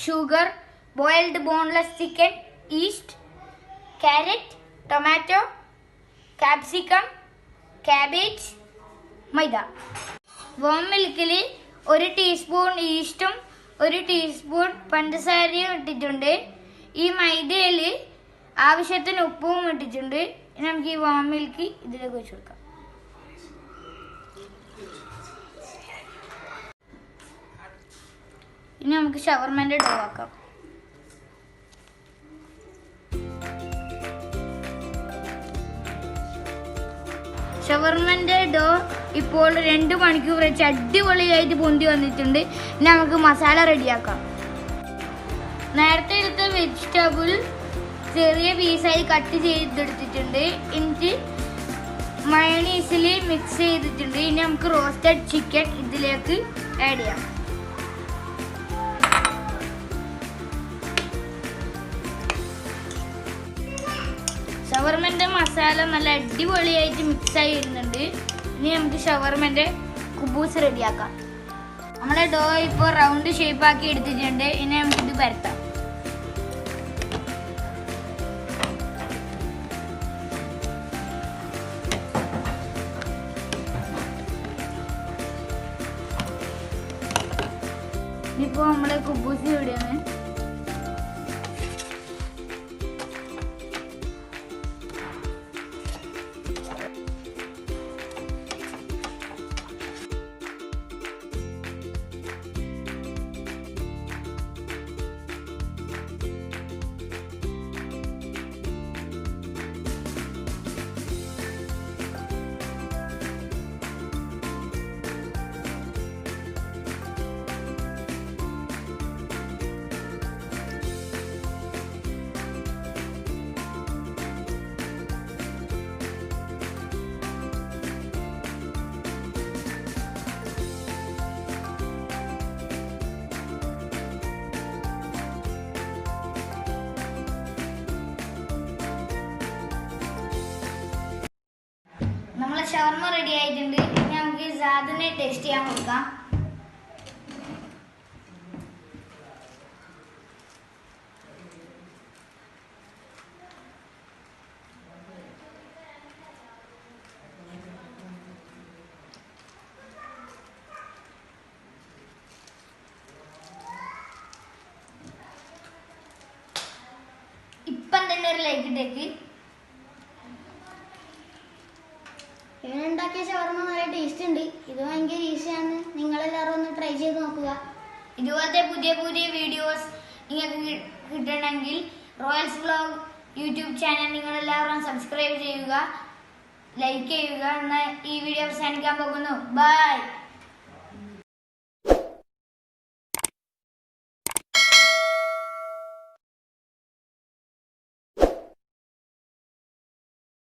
sugar, boiled boneless chicken, yeast, carrot, tomato, capsicum, cabbage, maida. Warm milk il 1 teaspoon yeastum 1 teaspoon പഞ്ചസാരയും ഇട്ടിട്ടുണ്ട്. ഈ മൈദയിൽ ആവശ്യത്തിന് ഉപ്പും ഇട്ടിട്ടുണ്ട്. ഇനി നമുക്ക് ഈ വാം മിൽക്ക് ഇതിലേക്ക് വെച്ച് കൊടുക്കാം. ഇനി നമുക്ക് ഷവർമന്റെ ഡോ ആക്കാം. ഷവർമന്റെ ഡോ ഇപ്പോൾ 2 മണിക്കൂർ വെച്ച് അടിപൊളിയായിട്ട് പൊന്തി വന്നിട്ടുണ്ട്. ഇനി നമുക്ക് മസാല റെഡിയാക്കാം. നേരത്തെ എടുത്ത വെജിറ്റബിൾ ചെറിയ പീസായി കട്ട് ചെയ്തെടുത്തിട്ടുണ്ട്. എന്നിട്ട് മയോണീസിൽ മിക്സ് ചെയ്തിട്ടുണ്ട്. ഇനി നമുക്ക് റോസ്റ്റഡ് ചിക്കൻ ഇതിലേക്ക് ആഡ് ചെയ്യാം. ഷവർമന്റെ മസാല നല്ല അടിപൊളിയായിട്ട് മിക്സായി വരുന്നുണ്ട്. ഇനി നമുക്ക് ഷവർമന്റെ കുബൂസ് റെഡിയാക്കാം. നമ്മളെ ഡോ ഇപ്പോൾ റൗണ്ട് ഷേപ്പാക്കി എടുത്തിട്ടുണ്ട്. ഇനി നമുക്കിത് പരത്താം. ഇനിയിപ്പോൾ നമ്മളെ കുബൂസ് ഇവിടെയാണ്. നമ്മളെ ഷവർമ റെഡി ആയിട്ടുണ്ട്. ഇനി നമുക്ക് സാദിനെ ടേസ്റ്റ് ചെയ്യാൻ കൊടുക്കാം. ഇപ്പം തന്നെ ഒരു ലൈക്ക് ഇട്ടേക്ക്. ഉണ്ടാക്കിയ ഷവർമ നല്ല ടേസ്റ്റ് ഉണ്ട്. ഇത് ഭയങ്കര ഈസിയാണ്. നിങ്ങളെല്ലാവരും ഒന്ന് ട്രൈ ചെയ്ത് നോക്കുക. ഇതുപോലത്തെ പുതിയ പുതിയ വീഡിയോസ് നിങ്ങൾക്ക് കിട്ടണമെങ്കിൽ റോയൽസ് വ്ലോഗ് യൂട്യൂബ് ചാനൽ നിങ്ങളെല്ലാവരും സബ്സ്ക്രൈബ് ചെയ്യുക, ലൈക്ക് ചെയ്യുക. എന്നാൽ ഈ വീഡിയോ അവസാനിക്കാൻ പോകുന്നു. ബൈ.